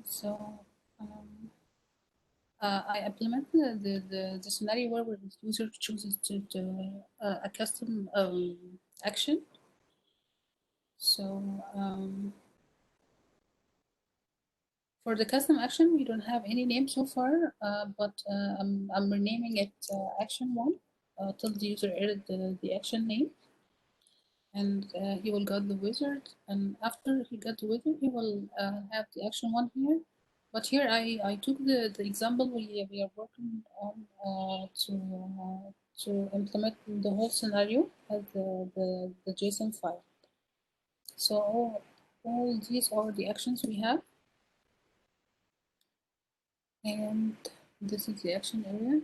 So I implemented the scenario where the user chooses to a custom action. So for the custom action, we don't have any name so far, but I'm renaming it action one till the user edit the action name. And he will get the wizard, and after he got the wizard, he will have the action one here. But here I took the example we are working on to implement the whole scenario as the JSON file. So all these are the actions we have, and this is the action area.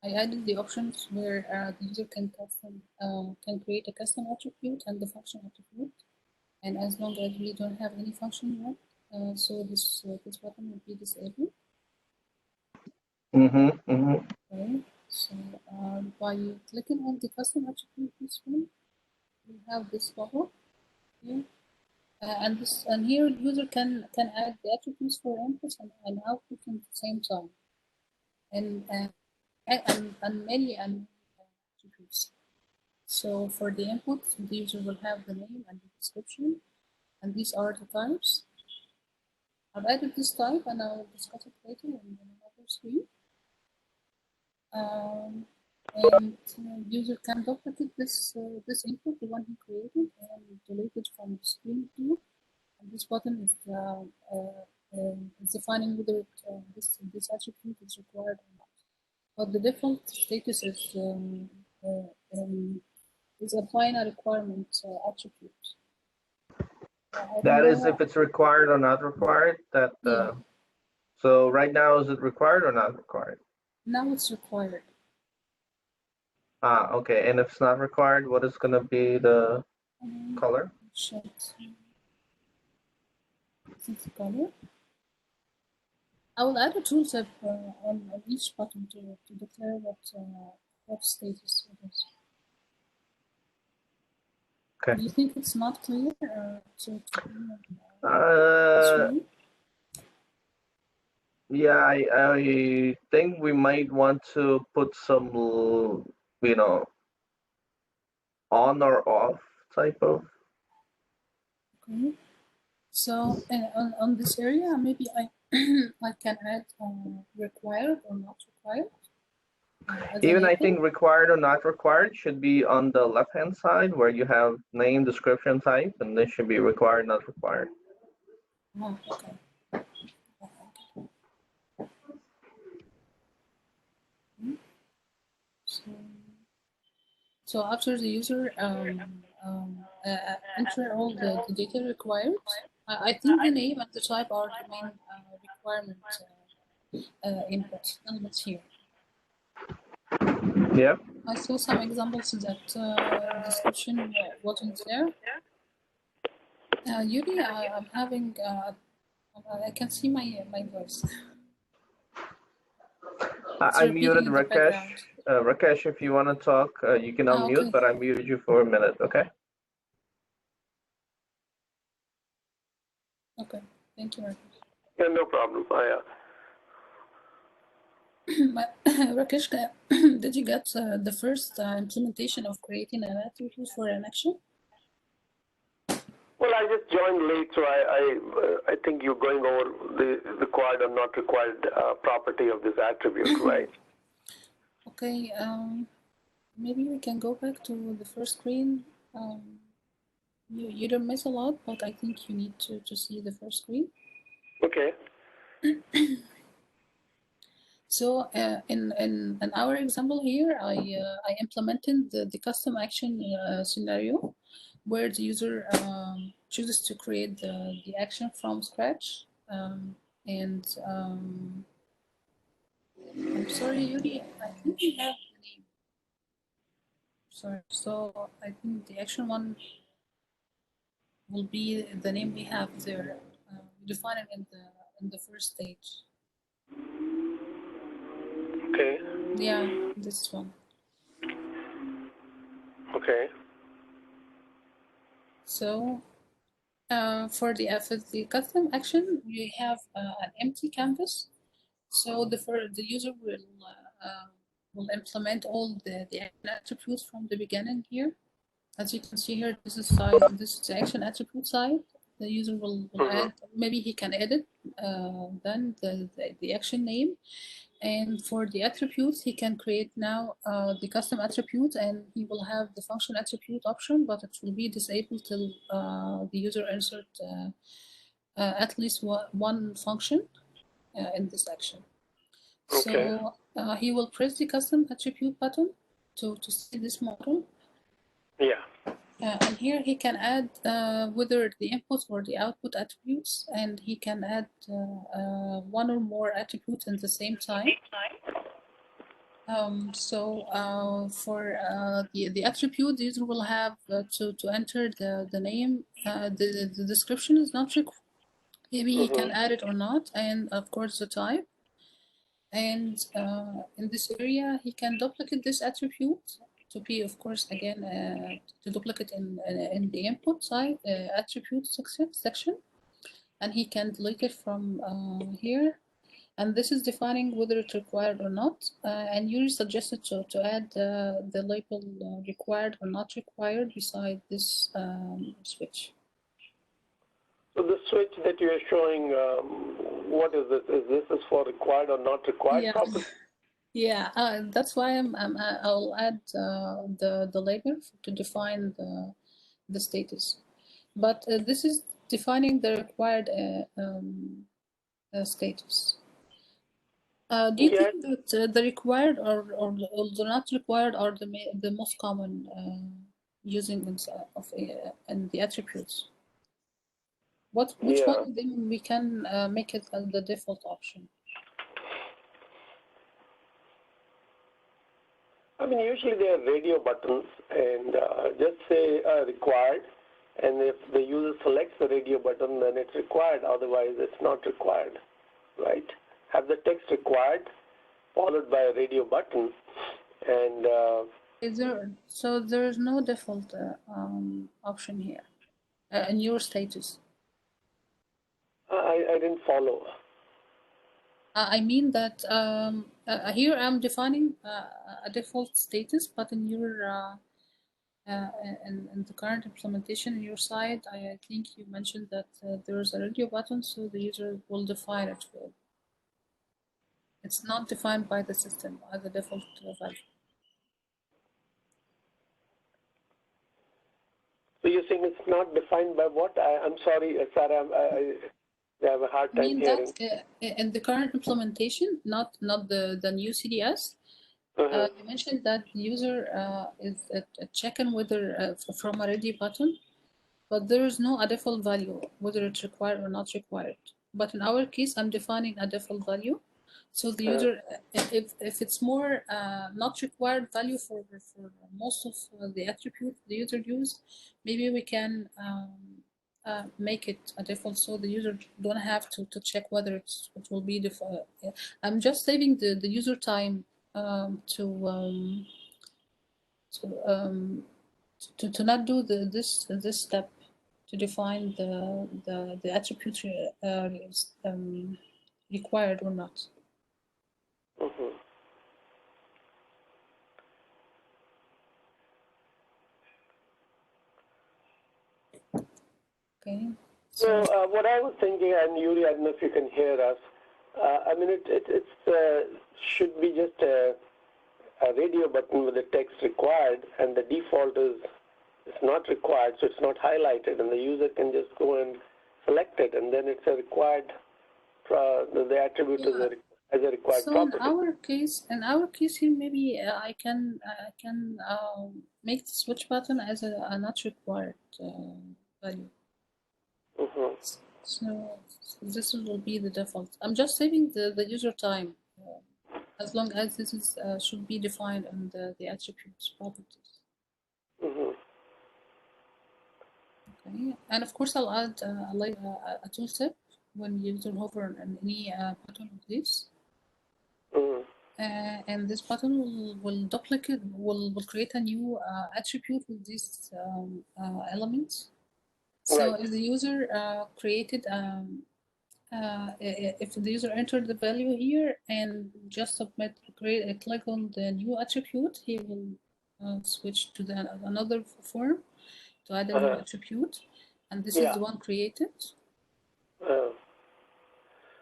I added the options where the user can create a custom attribute and the function attribute. And as long as we don't have any function yet, so this button will be disabled. Okay, so by clicking on the custom attribute, this one, we have this bubble here, and here user can add the attributes for inputs and output at the same time, and many attributes. So for the input, the user will have the name and the description, and these are the types. I've added this type, and I'll discuss it later in another screen. And user can duplicate this input, the one he created, and delete it from the screen view. And this button is defining whether this attribute is required or not. But the default status is applying a requirement attribute. That is if it's required or not required. That yeah. So right now, is it required or not required? Now it's required. Okay. And if it's not required, what is going to be the color? Shit. This is the color. I will add a tooltip on each button to declare what status it is. Okay. Do you think it's not clear? Yeah, I think we might want to put some, on or off type of. Okay. So on this area, maybe I I can add required or not required. Even I think required or not required should be on the left-hand side where you have name, description, type, and this should be required, not required. Oh, okay. So after the user enter all the data required, I think the name and the type are the main requirement inputs here. Yeah. I saw some examples that description wasn't there. Yuri, I'm having, I can see my voice. I muted Rakesh. Rakesh, if you want to talk, you can unmute, okay. But I muted you for a minute, okay? Okay, thank you, Rakesh. Yeah, no problem. Rakesh, did you get the first implementation of creating an attribute for an action? Well, I just joined late, so I think you're going over the required or not required property of this attribute, right? Okay, maybe we can go back to the first screen. You don't miss a lot, but I think you need to see the first screen. Okay. So in our example here, I implemented the custom action scenario where the user chooses to create the action from scratch. And I'm sorry, Yuri, I think we have the name. Sorry, so I think the action one will be the name we have there. We define it in the first stage. Okay. Yeah, this one. Okay. So For the custom action, we have an empty canvas. So the user will implement all the attributes from the beginning here. As you can see here, this is the action attribute side. The user will add, maybe he can edit then the action name. And for the attributes, he can create now the custom attribute, and he will have the function attribute option, but it will be disabled till the user insert at least one function in this action. Okay. So he will press the custom attribute button to see this model. Yeah. And here he can add whether the input or the output attributes, and he can add one or more attributes at the same time. For the attribute, the user will have to enter the name. The description is not required. Maybe he can add it or not, and of course the type. And in this area, he can duplicate this attribute to be, of course, again, to duplicate in the input side attribute section, and he can delete it from here. And this is defining whether it's required or not. And you suggested to add the label required or not required beside this switch. So the switch that you are showing, what is this? Is this for required or not required Yeah. property? Yeah, that's why I'll add the label to define the status. But this is defining the required status. Do you think that the required or the not required are the most common using in the attributes? Which one of them we can make it as the default option? I mean, usually they are radio buttons, and just say required, and if the user selects the radio button, then it's required. Otherwise, it's not required, right? Have the text required followed by a radio button, and so there's no default option here in your status? I didn't follow. I mean that here I'm defining a default status, but in your in the current implementation in your side, I think you mentioned that there's a radio button, so the user will define it. It's not defined by the system as a default value. So you're saying it's not defined by what? I'm sorry, Sarah, I have a hard time hearing. That in the current implementation, not the new CDS, you mentioned that the user is checking whether from a ready button, but there is no default value, whether it's required or not required. But in our case, I'm defining a default value. So the user, if it's more not required value for most of the attributes the user use, maybe we can make it a default so the user don't have to check whether it will be default. I'm just saving the user time to not do this step to define the attribute required or not. Okay. So what I was thinking, and Yuri, I don't know if you can hear us. I mean, it should be just a radio button with the text required, and the default is it's not required, so it's not highlighted, and the user can just go and select it, and then it's a required. The attribute is as a required property. So in our case here, maybe I can make the switch button as a not required value. So this will be the default. I'm just saving the user time as long as this is should be defined in the attributes properties. Okay, and of course I'll add a tooltip when user hover on any button of this. And this button will duplicate, will create a new attribute with these elements. So Right. if the user created, if the user entered the value here and just submit, click on the new attribute, he will switch to another form to add a new attribute, and this is the one created. So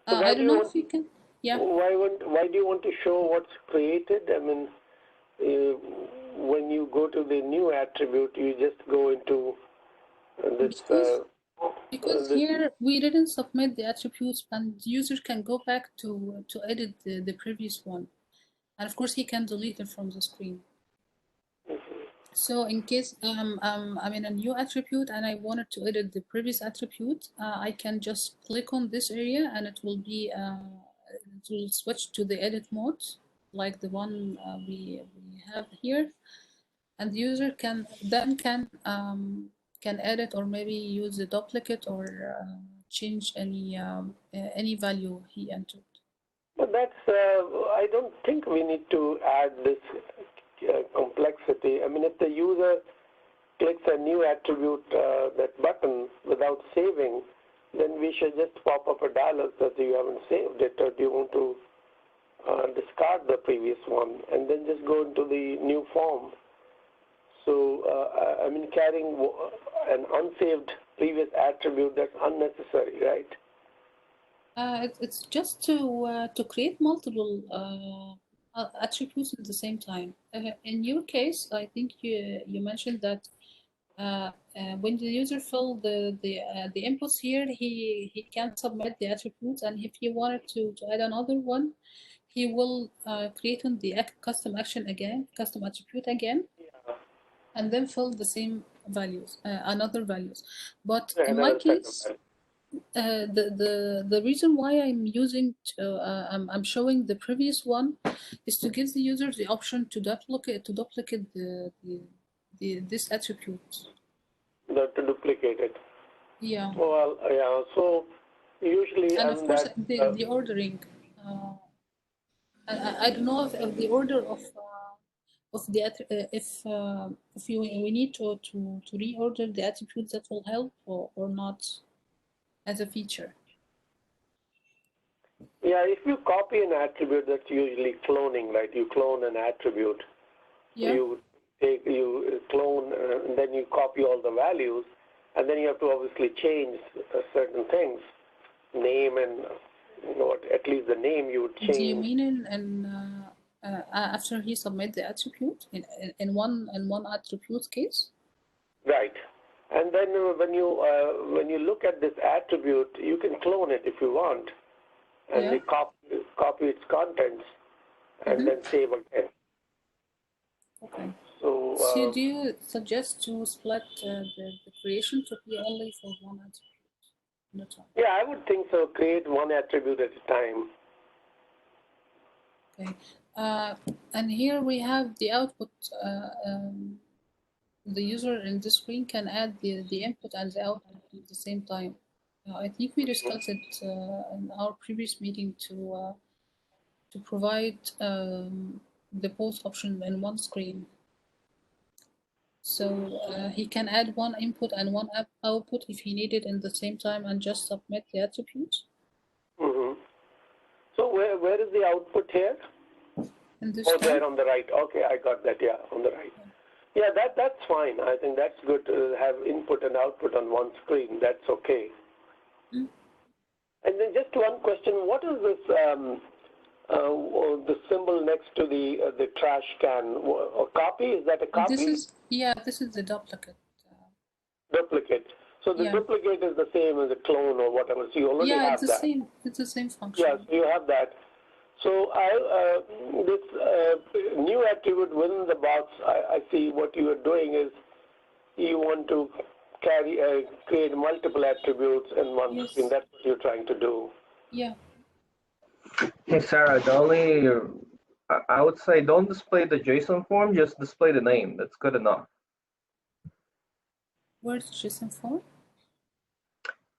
I don't know if you can. Yeah. Why do you want to show what's created? I mean, when you go to the new attribute, you just go into this. Because here we didn't submit the attributes, and the user can go back to edit the previous one, and of course he can delete it from the screen. So in case I'm in a new attribute and I wanted to edit the previous attribute, I can just click on this area and it will be it will switch to the edit mode, like the one we have here, and the user can edit or maybe use a duplicate or change any value he entered. But that's I don't think we need to add this complexity. I mean, if the user clicks a new attribute, that button, without saving, then we should just pop up a dialog that you haven't saved it, or do you want to discard the previous one, and then just go into the new form. So, I mean, carrying an unsaved previous attribute, that's unnecessary, right? It's just to create multiple attributes at the same time. In your case, I think you mentioned that when the user fill the inputs here, he can submit the attributes, and if he wanted to add another one, he will create on the custom action again, custom attribute again, and then fill the same values, another values. But in my case, the reason why I'm using I'm showing the previous one is to give the user the option to duplicate this attribute. To duplicate it. Yeah. Well, yeah. So usually, and of course the ordering. I don't know if the order of the if we need to reorder the attributes, that will help or not as a feature. Yeah, if you copy an attribute, that's usually cloning, right? You clone an attribute. Yeah. You clone, and then you copy all the values, and then you have to obviously change certain things, name and at least the name you would change. Do you mean after he submit the attribute in one attribute case? Right, and then when you look at this attribute, you can clone it if you want, and you copy its contents, and then save again. Okay. So do you suggest to split the creation to be only for one attribute? Yeah, I would think so. Create one attribute at a time. Okay. And here we have the output. The user in the screen can add the input and the output at the same time. I think we discussed it in our previous meeting to provide the both option in one screen. So he can add one input and one output if he needed in the same time and just submit the attributes. So where is the output here? In this there on the right. Okay, I got that. Yeah, on the right. Yeah, that's fine. I think that's good to have input and output on one screen. That's okay. And then just one question: what is this? The symbol next to the trash can. A copy? Is that a copy? This is the duplicate. Duplicate. So the duplicate is the same as a clone or whatever. So you already have that. It's the same function. Yes, you have that. So this new attribute within the box, I see what you are doing is you want to create multiple attributes in one screen. That's what you're trying to do. Yeah. Hey, Sarah, I would say don't display the JSON form, just display the name. That's good enough. Where's JSON form?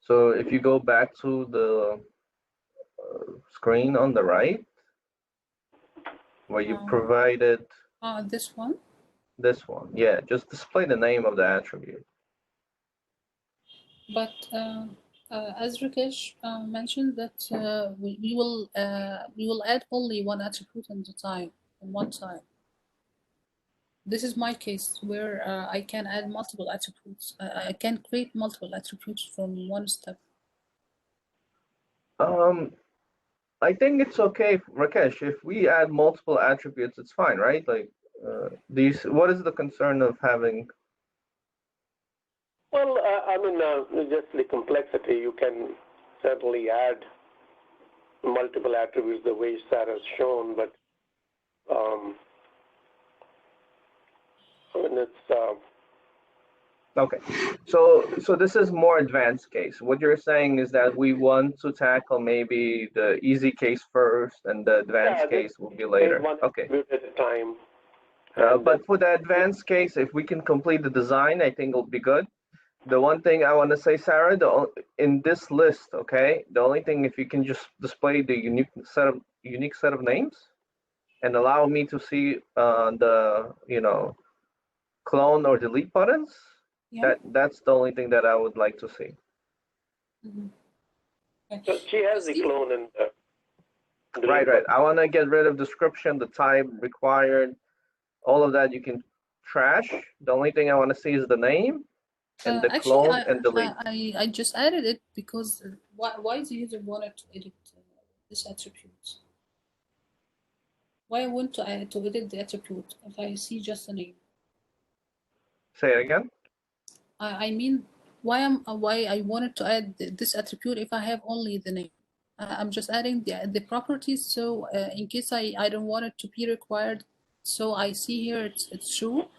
So if you go back to the screen on the right, where you provided this one? This one, yeah, just display the name of the attribute. But as Rakesh mentioned, that we will add only one attribute at a time, in one time. This is my case where I can add multiple attributes. I can create multiple attributes from one step. I think it's okay, Rakesh, if we add multiple attributes, it's fine, right? Like what is the concern of having? Well, I mean, just the complexity. You can certainly add multiple attributes the way Sarah's shown, but I mean, it's Okay, so this is more advanced case. What you're saying is that we want to tackle maybe the easy case first, and the advanced case will be later. one Okay. attribute at a time. But for the advanced case, if we can complete the design, I think it'll be good. The one thing I want to say, Sarah, in this list, okay, the only thing, if you can just display the unique set of names, and allow me to see the clone or delete buttons. Yeah. That's the only thing that I would like to see. Mm-hmm. Okay. So she has the clone and right. I want to get rid of description, the type required, all of that you can trash. The only thing I want to see is the name and the actually, clone and delete. I just added it because why the user wanted to edit this attribute? Why I want to edit the attribute if I see just a name? Say it again. I mean, why I wanted to add this attribute if I have only the name? I'm just adding the properties, so in case I don't want it to be required, so I see here it's true,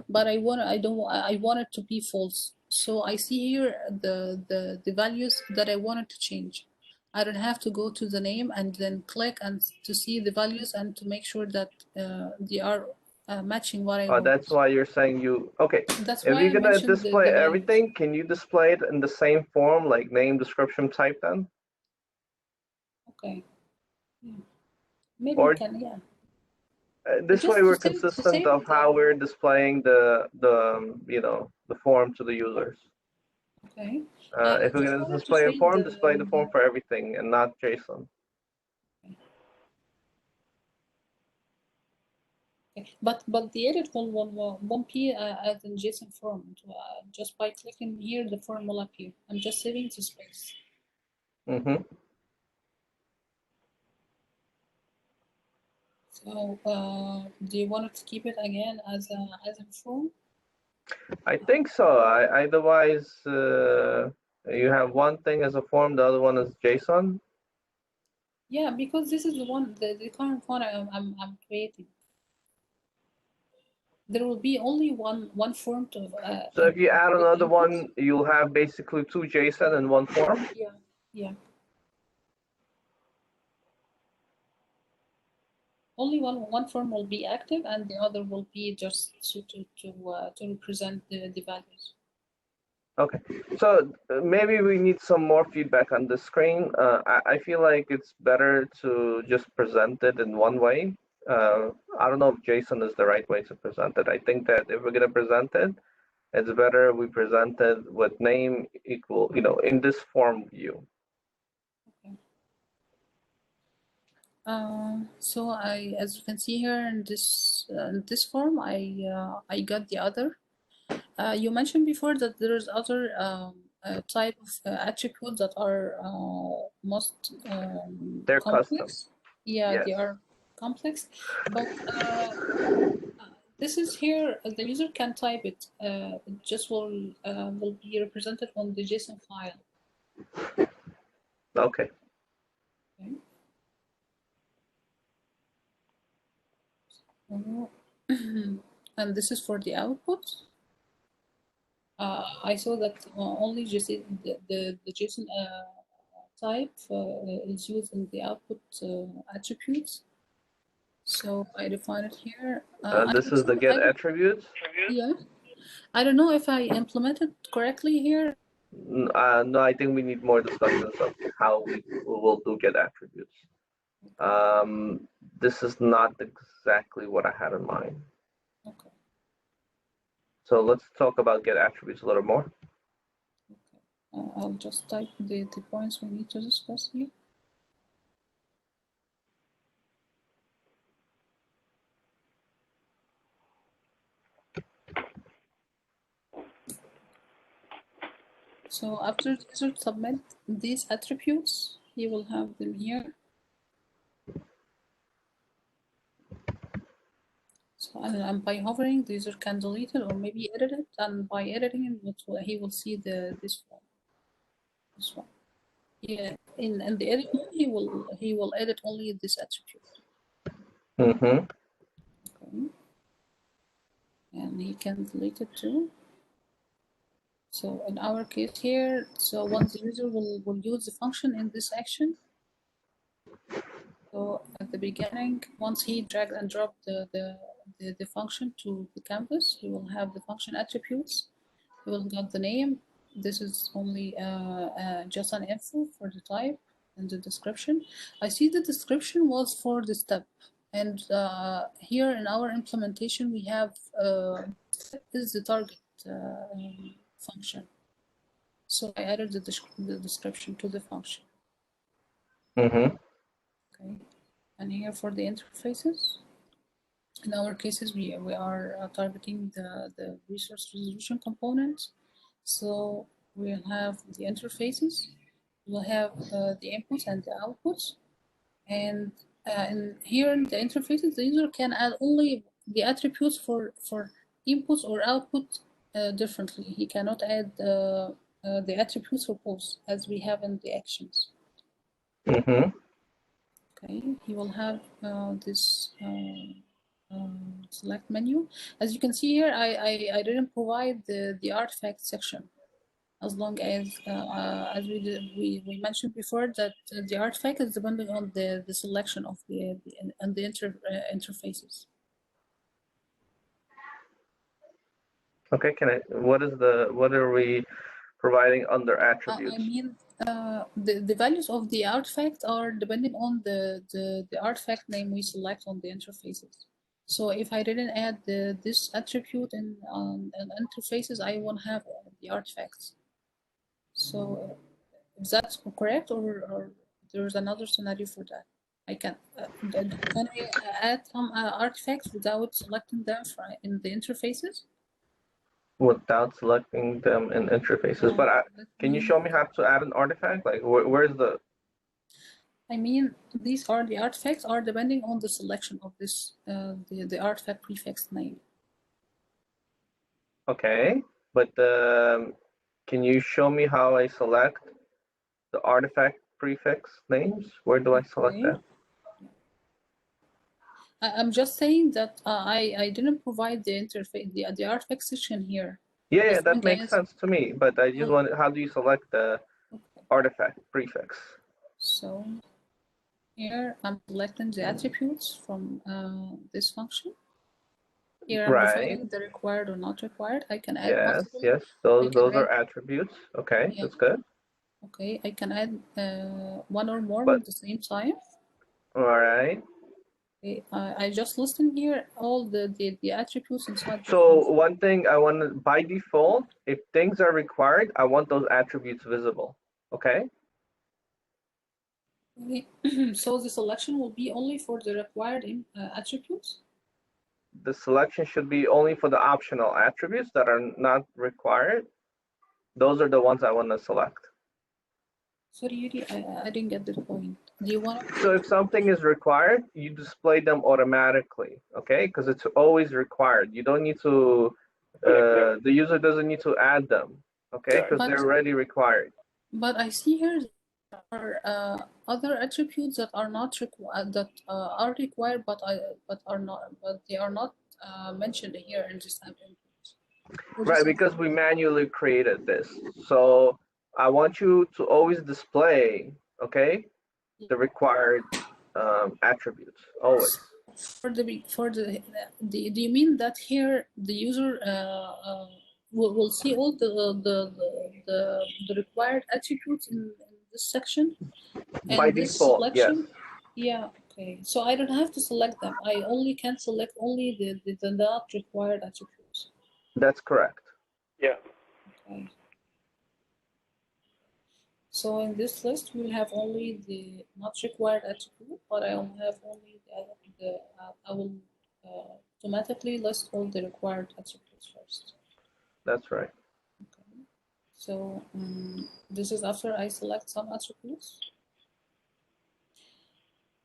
but I want it to be false. So I see here the values that I wanted to change. I don't have to go to the name and then click and to see the values and to make sure that they are matching what I want. That's why you're saying okay. That's if why you're gonna display the everything, can you display it in the same form, like name, description, type then? Okay. Yeah. Maybe or, we can, yeah. This way we're consistent of how we're displaying the form to the users. Okay. If we're going to display a form, display the form for everything and not JSON. Okay. But the edit won't be as in JSON form. Just by clicking here, the form will appear. I'm just saving the space. Mm-hmm. So do you want to keep it again as a form? I think so. Otherwise, you have one thing as a form, the other one is JSON. Yeah, because this is the one, the current one I'm creating. There will be only one form to. So if you add another one, you'll have basically two JSON and one form. Yeah, yeah. Only one form will be active, and the other will be just to represent the values. Okay, so maybe we need some more feedback on the screen. I feel like it's better to just present it in one way. I don't know if JSON is the right way to present it. I think that if we're going to present it, it's better we present it with name equal, in this form view. Okay. So as you can see here in this form, I got the other. You mentioned before that there's other type of attributes that are most they're complex. custom. Yeah, yes. They are complex, but this is here. The user can type it. It just will be represented on the JSON file. Okay. And this is for the output. I saw that only JSON, the JSON type is used in the output attributes. So I define it here. This is the get attributes? Yeah. I don't know if I implemented correctly here. No, I think we need more discussions of how we will do get attributes. This is not exactly what I had in mind. Okay. So let's talk about get attributes a little more. Okay. I'll just type the points we need to discuss here. So after the user submit these attributes, he will have them here. So and by hovering, the user can delete it or maybe edit it, and by editing it, he will see this one. This one. Yeah, in the edit mode, he will edit only this attribute. Mm-hmm. Okay. And he can delete it too. So in our case here, so once the user will use the function in this action. So at the beginning, once he drag and drop the function to the canvas, he will have the function attributes. He will get the name. This is only just an info for the type and the description. I see the description was for the step. And here in our implementation, we have step is the target function. So I added the description to the function. Mm-hmm. Okay. And here for the interfaces, in our cases, we are targeting the resource resolution component. So we'll have the interfaces, we'll have the inputs and the outputs. And here in the interfaces, the user can add only the attributes for inputs or output differently. He cannot add the attributes for both as we have in the actions. Mm-hmm. Okay, he will have this select menu. As you can see here, I didn't provide the artifact section, as long as we mentioned before that the artifact is depending on the selection of the interfaces. Okay, what are we providing under attributes? I mean, the values of the artifact are depending on the artifact name we select on the interfaces. So if I didn't add this attribute in interfaces, I won't have the artifacts. So is that correct, or there's another scenario for that? I can I add some artifacts without selecting them in the interfaces? Without selecting them in interfaces, but can you show me how to add an artifact? Like where's the? I mean, these are the artifacts are depending on the selection of this the artifact prefix name. Okay, but can you show me how I select the artifact prefix names? Where do I select that? I'm just saying that I didn't provide the interface, the artifact section here. Yeah, that makes sense to me. But I just want, how do you select the artifact prefix? So here I'm selecting the attributes from this function. Here I'm defining the required or not required. I can add multiple. Yes, those are attributes. Okay, that's good. Okay, I can add one or more at the same time. All right. Okay, I just listed here all the attributes inside. So one thing I want to, by default, if things are required, I want those attributes visible. Okay. Okay. So the selection will be only for the required attributes? The selection should be only for the optional attributes that are not required. Those are the ones I want to select. Sorry, Yuri, I didn't get the point. Do you want? So if something is required, you display them automatically, okay? Because it's always required. You don't need to, the user doesn't need to add them, okay? Because they're already required. But I see here there are other attributes that are not required, that are required, but they are not mentioned here in this sample. Right, because we manually created this. So I want you to always display, okay, the required attributes, always. Do you mean that here the user will see all the required attributes in this section? And by default, selection? yes. Yeah, okay. So I don't have to select them. I only can select only the not required attributes. That's correct. Yeah. Okay. So in this list, we will have only the not required attribute, but I will have only I will automatically list all the required attributes first. That's right. Okay. So this is after I select some attributes.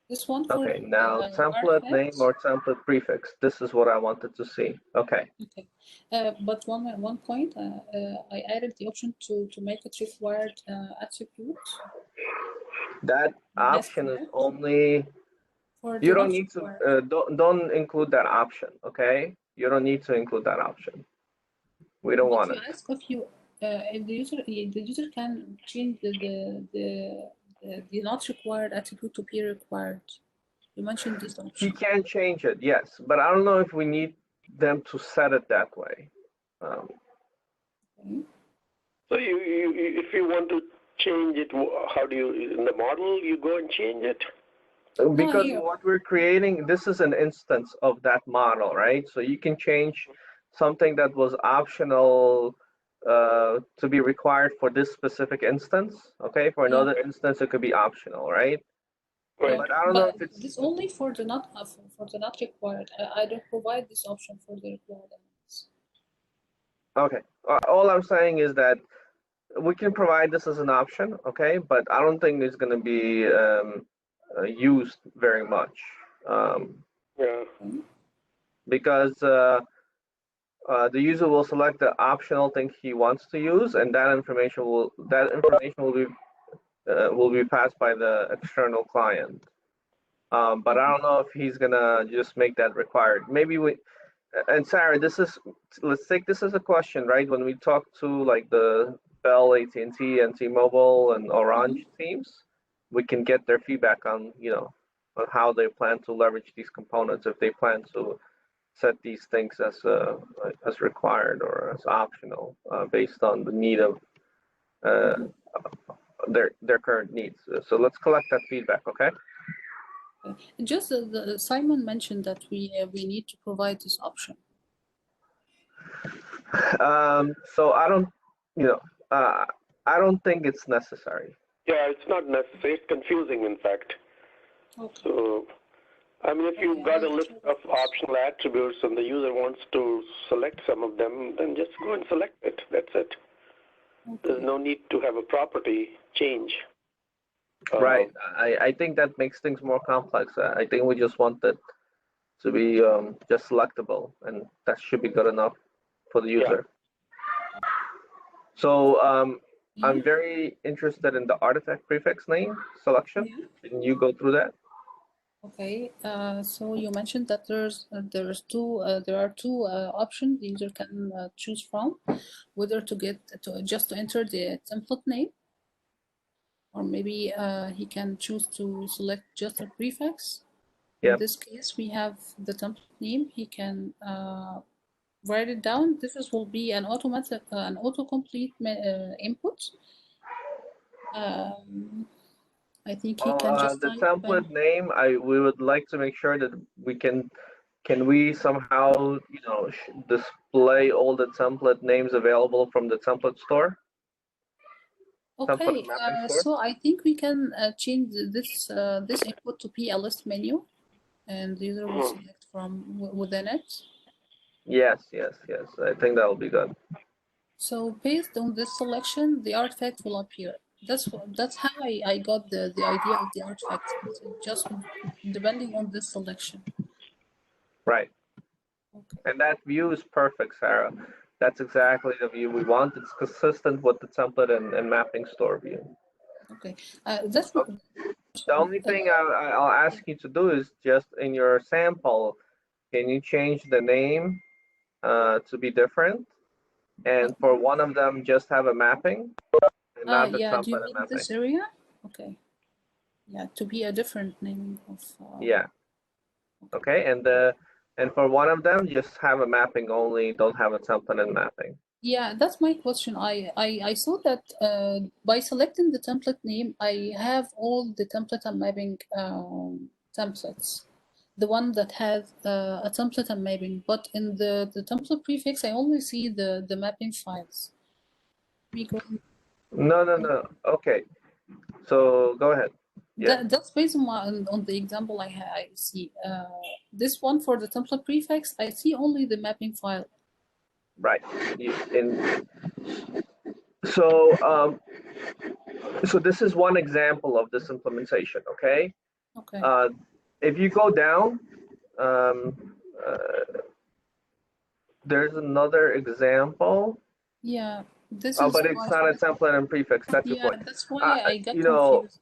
This one for Okay, now template name or template prefix. This is what I wanted to see. Okay. Okay, but one point, I added the option to make it required attribute. That option is only. You don't need to don't include that option. Okay, you don't need to include that option. We don't want it. Ask if you if the user can change the not required attribute to be required. You mentioned this option. He can change it, yes, but I don't know if we need them to set it that way. Okay. So if you want to change it, how do you, in the model, you go and change it? Because what we're creating, this is an instance of that model, right? So you can change something that was optional to be required for this specific instance, okay? For another instance, it could be optional, right? Right. But I don't know if it's this only for the not required. I don't provide this option for the required elements. Okay. All I'm saying is that we can provide this as an option, okay? But I don't think it's going to be used very much. Yeah. Because the user will select the optional thing he wants to use, and that information will be passed by the external client. But I don't know if he's gonna just make that required. Maybe and Sarah, let's take this as a question, right? When we talk to like the Bell, AT&T, and T-Mobile and Orange teams, we can get their feedback on, on how they plan to leverage these components, if they plan to set these things as required or as optional, based on the need of their current needs. So let's collect that feedback, okay? Just Simon mentioned that we need to provide this option. So I don't, I don't think it's necessary. Yeah, it's not necessary. It's confusing, in fact. Okay. So, I mean, if you've got a list of optional attributes and the user wants to select some of them, then just go and select it. That's it. Okay. There's no need to have a property change. Right. I think that makes things more complex. I think we just want it to be just selectable, and that should be good enough for the user. Yeah. So I'm very interested in the artifact prefix name selection. Yeah. Can you go through that? Okay. So you mentioned that there are two options the user can choose from, whether to enter the template name, or maybe he can choose to select just a prefix. Yep. In this case, we have the template name. He can write it down. This will be an automatic, an autocomplete input. I think he can just the template name. We would like to make sure that we can we somehow display all the template names available from the template store? Okay, so I think we can change this input to be a list menu, and the user will select from within it. Yes. I think that will be good. So based on this selection, the artifact will appear. That's how I got the idea of the artifact, just depending on this selection. Right. Okay. And that view is perfect, Sarah. That's exactly the view we want. It's consistent with the template and mapping store view. Okay. That's okay. The only thing I'll ask you to do is just in your sample, can you change the name to be different? And for one of them, just have a mapping. And not the yeah, do you mean this area? Okay. Yeah, to be a different name of. Yeah. Okay, and for one of them, just have a mapping only. Don't have a template and mapping. Yeah, that's my question. I saw that by selecting the template name, I have all the template and mapping templates. The one that has a template and mapping, but in the template prefix, I only see the mapping files. No. Okay. So go ahead. Yeah. That's based on the example I see. This one for the template prefix, I see only the mapping file. Right. So so this is one example of this implementation. Okay. Okay. If you go down, there's another example. Yeah, this Oh, is but it's why. not a template and prefix. That's the Yeah, point. that's why I got You know, confused.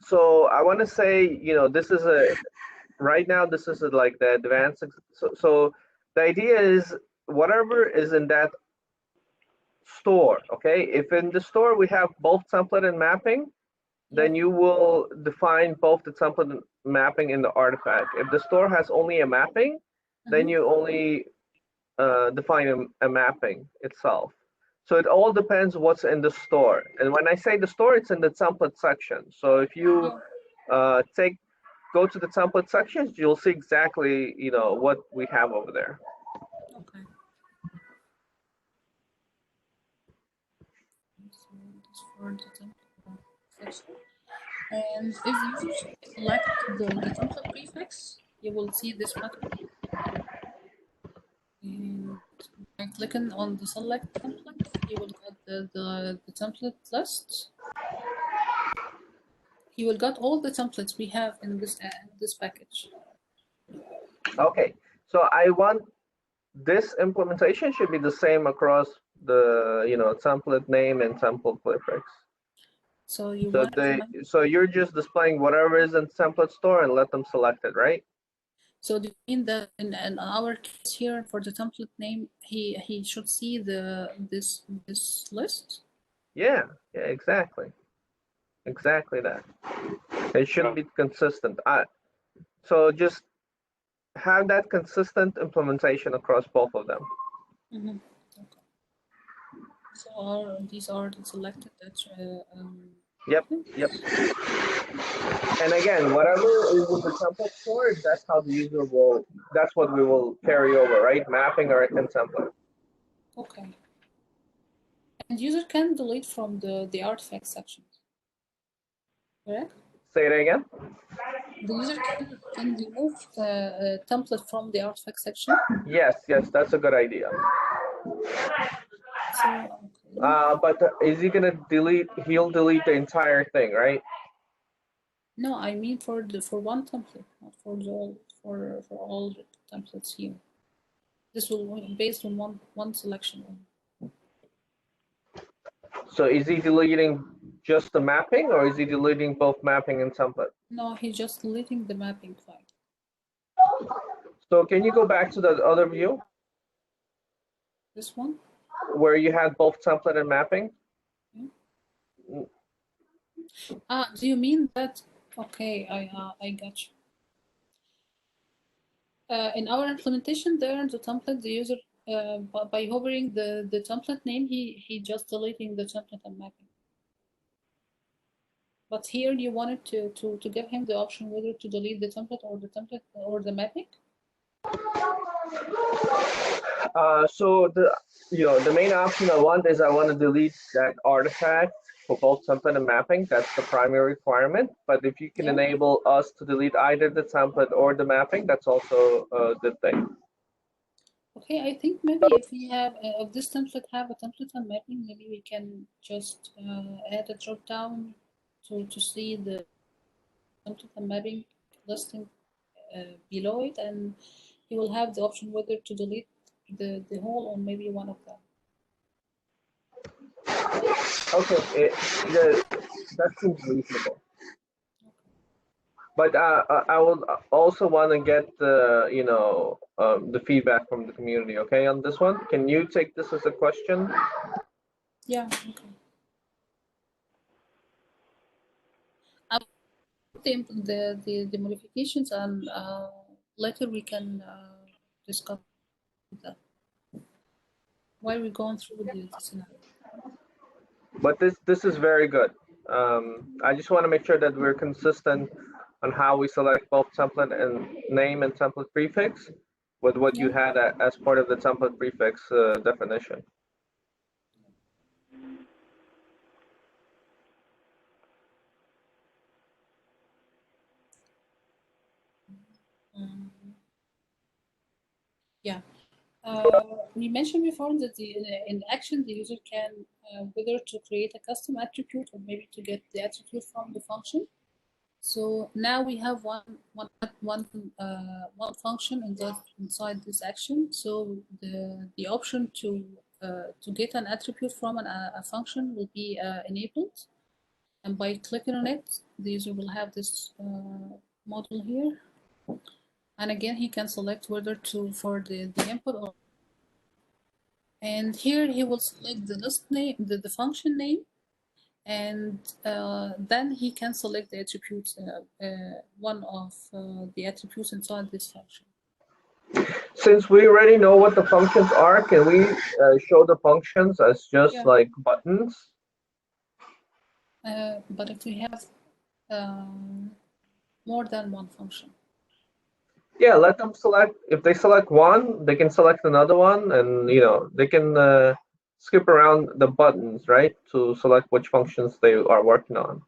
so I want to say, you know, this is a right now. This is like the advanced. So the idea is whatever is in that store. Okay, if in the store we have both template and mapping, then you will define both the template and mapping in the artifact. If the store has only a mapping, then you only define a mapping itself. So it all depends what's in the store. And when I say the store, it's in the template section. So if you go to the template sections, you'll see exactly, you know, what we have over there. Okay. So this for the template section. And if you select the template prefix, you will see this button. And by clicking on the select template, you will get the template list. You will get all the templates we have in this package. Okay, so I want this implementation should be the same across the, you know, template name and template prefix. So you So want so you're just displaying whatever is in template store and let them select it, right? So do you mean that in our case here for the template name, he should see this list? Yeah, exactly. Exactly that. It should be consistent. So just have that consistent implementation across both of them. Mm-hmm. Okay. So these are the selected that. Yep. And again, whatever is in the template store, that's how the user will. That's what we will carry over, right? Mapping or in template. Okay. And user can delete from the artifact section. Correct? Say it again. The user can remove the template from the artifact section. Yes, that's a good idea. So, okay. But is he gonna delete? He'll delete the entire thing, right? No, I mean for one template, not for all the templates here. This will be based on one selection. So is he deleting just the mapping, or is he deleting both mapping and template? No, he's just deleting the mapping file. So can you go back to the other view? This one? Where you had both template and mapping? Do you mean that? Okay, I got you. In our implementation there, the template, the user, by hovering the template name, he just deleting the template and mapping. But here you wanted to give him the option whether to delete the template or the mapping? So the main option I want is I want to delete that artifact for both template and mapping. That's the primary requirement. But if you can enable us to delete either the template or the mapping, that's also a good thing. Okay, I think maybe if we have if this template have a template and mapping, maybe we can just add a drop down to see the template and mapping listing below it, and you will have the option whether to delete the whole or maybe one of them. Okay, that seems reasonable. But I will also want to get the feedback from the community. Okay, on this one, can you take this as a question? Yeah. Okay. The modifications and later we can discuss that while we're going through the scenario. But this is very good. I just want to make sure that we're consistent on how we select both template and name and template prefix with what you had as part of the template prefix definition. Yeah. We mentioned before that in action, the user can whether to create a custom attribute or maybe to get the attribute from the function. So now we have one function inside this action. So the option to get an attribute from a function will be enabled, and by clicking on it, the user will have this model here. And again, he can select whether to for the input or. And here he will select the list name, the function name, and then he can select the attributes, one of the attributes inside this function. Since we already know what the functions are, can we show the functions as just like buttons? But if we have more than one function. Yeah, let them select. If they select one, they can select another one, and they can skip around the buttons, right, to select which functions they are working on.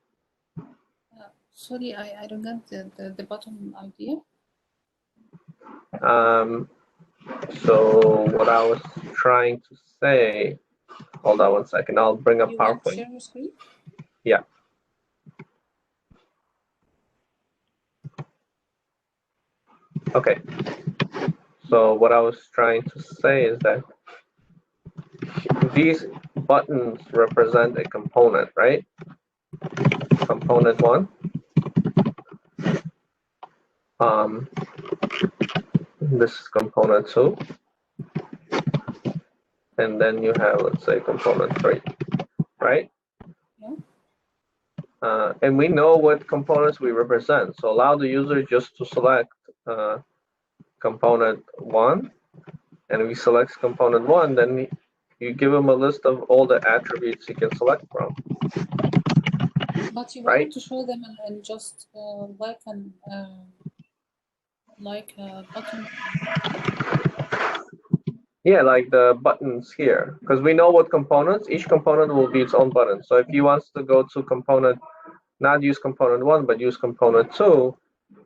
Sorry, I don't get the button idea. So what I was trying to say, hold on one second, I'll bring up PowerPoint. Want to share your screen? Yeah. Okay. So what I was trying to say is that these buttons represent a component, right? Component one. This is component two. And then you have, let's say, component three, right? Yeah. And we know what components we represent. So allow the user just to select component one. And if he selects component one, then you give him a list of all the attributes he can select from. But you want to show them and just like a button. Yeah, like the buttons here, because we know what components, each component will be its own button. So if he wants to go to component, not use component one, but use component two,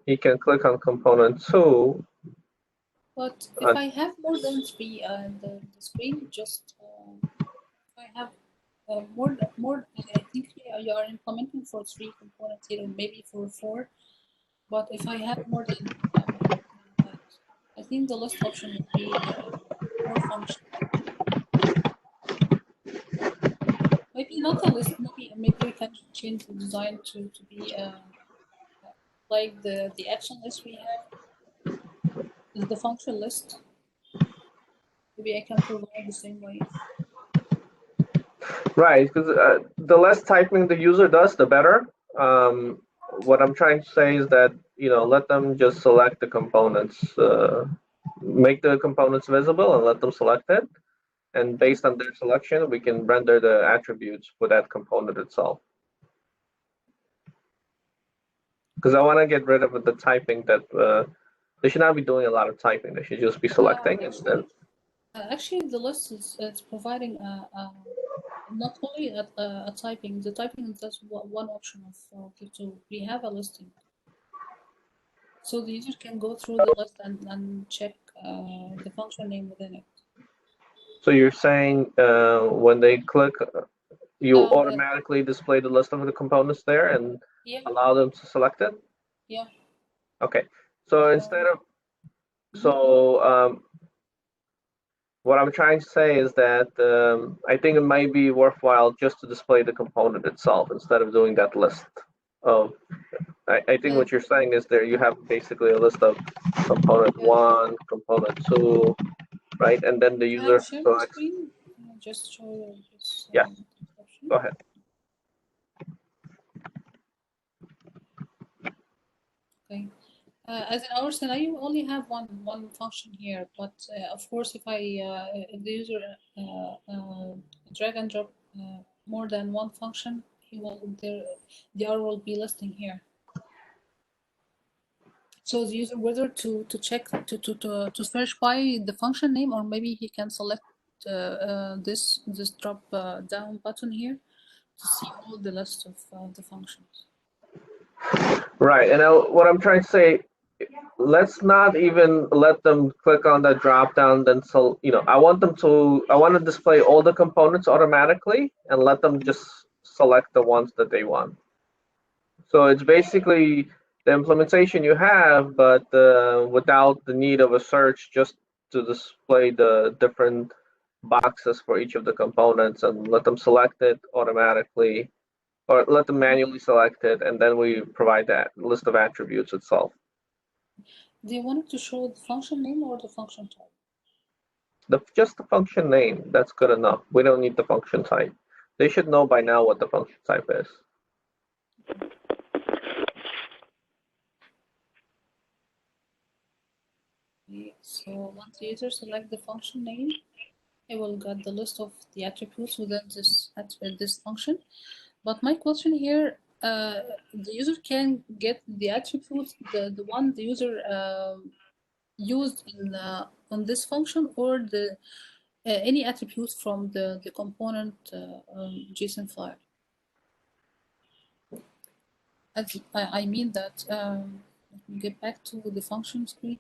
he can click on component two. But if I have more than three, the screen just, if I have more, I think you are implementing for 3 components here, and maybe for 4. But if I have more than that, I think the list option would be more functional. Maybe not a list. Maybe we can change the design to be like the action list we have is the function list. Maybe I can provide the same way. Right, because the less typing the user does, the better. What I'm trying to say is that, let them just select the components, make the components visible and let them select it. And based on their selection, we can render the attributes for that component itself. Because I want to get rid of the typing that they should not be doing a lot of typing. They should just be selecting instead. Actually, the list is providing not only a typing. The typing is just one option of the tool. We have a listing, so the user can go through the list and check the function name within it. So you're saying when they click, you automatically display the list of the components there and allow them to select it? Yeah. Okay. So instead of, what I'm trying to say is that I think it might be worthwhile just to display the component itself instead of doing that list of. I think what you're saying is there you have basically a list of component one, component two, right? And then the user selects. Just show this. Yeah. Go ahead. Okay. As in our scenario, we only have one function here, but of course, if the user drag and drop more than one function, the arrow will be listing here. So the user whether to check to search by the function name, or maybe he can select this drop down button here to see all the list of the functions. Right, and what I'm trying to say, let's not even let them click on that drop down. Then, so I want to display all the components automatically and let them just select the ones that they want. So it's basically the implementation you have, but without the need of a search, just to display the different boxes for each of the components and let them select it automatically, or let them manually select it, and then we provide that list of attributes itself. Do you want it to show the function name or the function type? Just the function name, that's good enough. We don't need the function type. They should know by now what the function type is. Okay, so once the user select the function name, it will get the list of the attributes within this function. But my question here, the user can get the attributes, the one the user used in on this function, or the any attributes from the component JSON file. I mean that, let me get back to the function screen.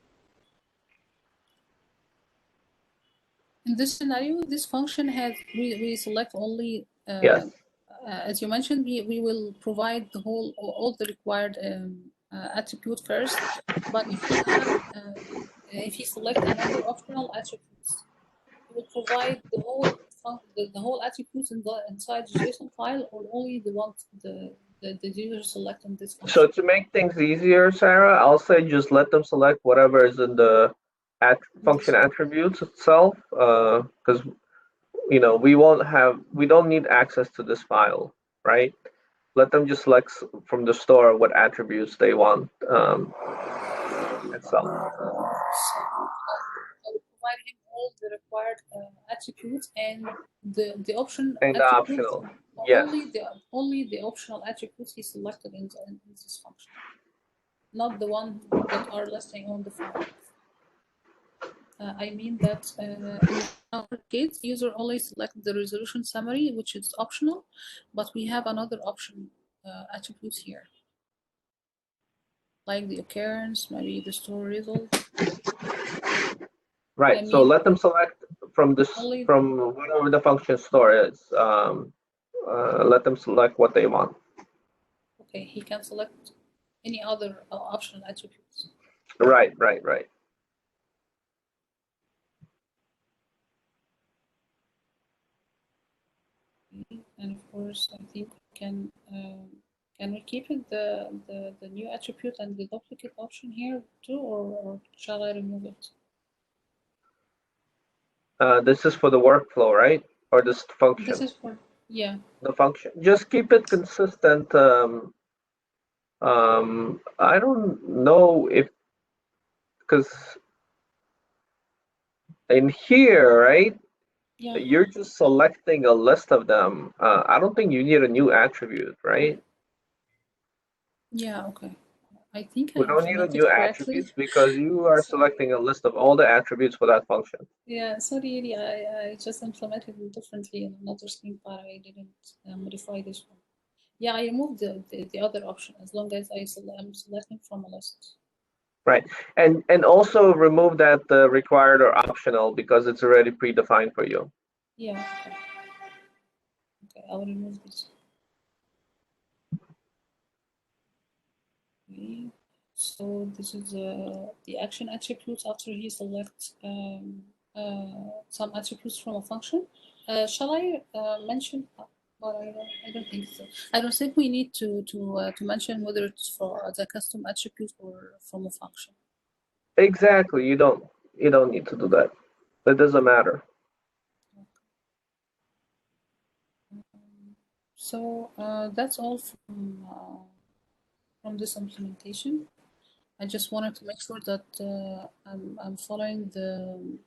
In this scenario, this function has, we select only, Yes. as you mentioned, we will provide all the required attribute first. But if you have, if you select another optional attributes, it will provide the whole attributes inside the JSON file, or only the ones the user select in this function. So to make things easier, Sarah, I'll say just let them select whatever is in the function attributes itself, because we don't need access to this file, right? Let them just select from the store what attributes they want itself. I will provide him all the required attributes and the option And the attributes, optional, yes. only the optional attributes he selected in this function, not the one that are listing on the file. I mean that in our case, user only select the resolution summary, which is optional, but we have another option attributes here, like the occurrence, maybe the store result. Right. So let them select from this, from whatever the function store is. Let them select what they want. Okay, he can select any other optional attributes. Right. And of course, I think can we keep it the new attribute and the duplicate option here too, or shall I remove it? This is for the workflow, right? Or this function? This is for, yeah. The function. Just keep it consistent. I don't know if, because in here, right? Yeah. You're just selecting a list of them. I don't think you need a new attribute, right? Yeah, okay. I think we don't need a new attributes because you are selecting a list of all the attributes for that function. Yeah, sorry, really, I just implemented it differently in another screen, but I didn't modify this one. Yeah, I removed the other option as long as I'm selecting from a list. Right, and also remove that required or optional because it's already predefined for you. Yeah. Okay, I will remove this. Okay. So this is the action attributes after he selects some attributes from a function. Shall I mention? But I don't think so. I don't think we need to mention whether it's for the custom attribute or from a function. Exactly. You don't need to do that. That doesn't matter. So that's all from this implementation. I just wanted to make sure that I'm following the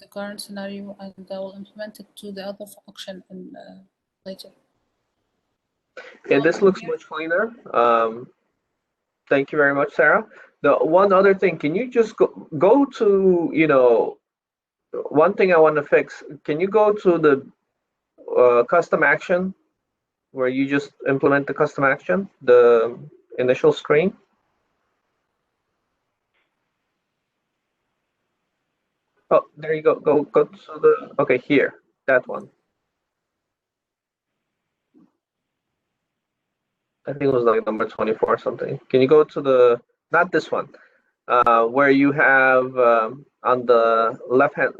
current scenario, and I will implement it to the other function in, later. Yeah, this looks much cleaner. Thank you very much, Sarah. The one other thing, can you just go to, one thing I want to fix, can you go to the custom action where you just implement the custom action, the initial screen? Oh, there you go. Go to the, okay, here, that one. I think it was like number 24 or something. Can you go to the, not this one, where you have on the left hand,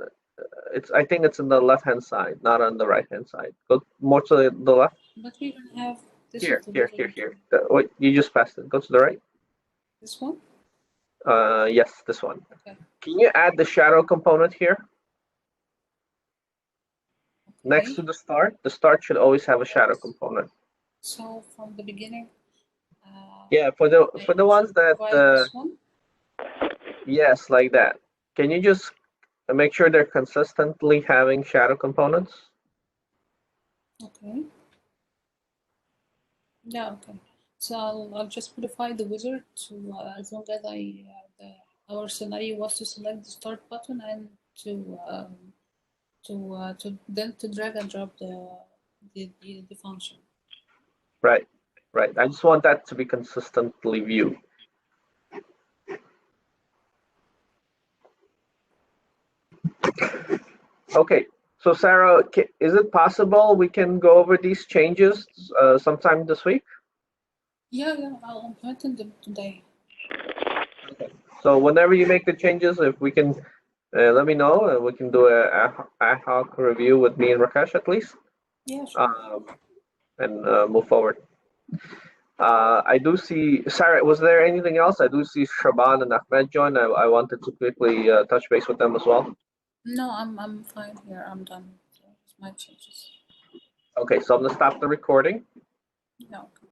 I think it's in the left hand side, not on the right hand side. Go more to the left. But we don't have this. Here, is the here, wizard. here. Wait, you just passed it. Go to the right. This one? Yes, this one. Okay. Can you add the shadow component here? Next Okay. to the start should always have a shadow component. So from the beginning. Yeah, for the ones that this one? yes, like that. Can you just make sure they're consistently having shadow components? Okay. Yeah. Okay. So I'll just modify the wizard to as long as our scenario was to select the start button and to then to drag and drop the function. Right, right. I just want that to be consistently viewed. Okay, so Sarah, is it possible we can go over these changes sometime this week? Yeah, I'll implement them today. Okay. So whenever you make the changes, if we can let me know, and we can do a ad hoc review with me and Rakesh at least. Yeah, sure. And move forward. I do see, Sarah, was there anything else? I do see Shaban and Ahmed join. I wanted to quickly touch base with them as well. No, I'm fine here. I'm done with my changes. Okay, so I'm gonna stop the recording. Yeah. Okay.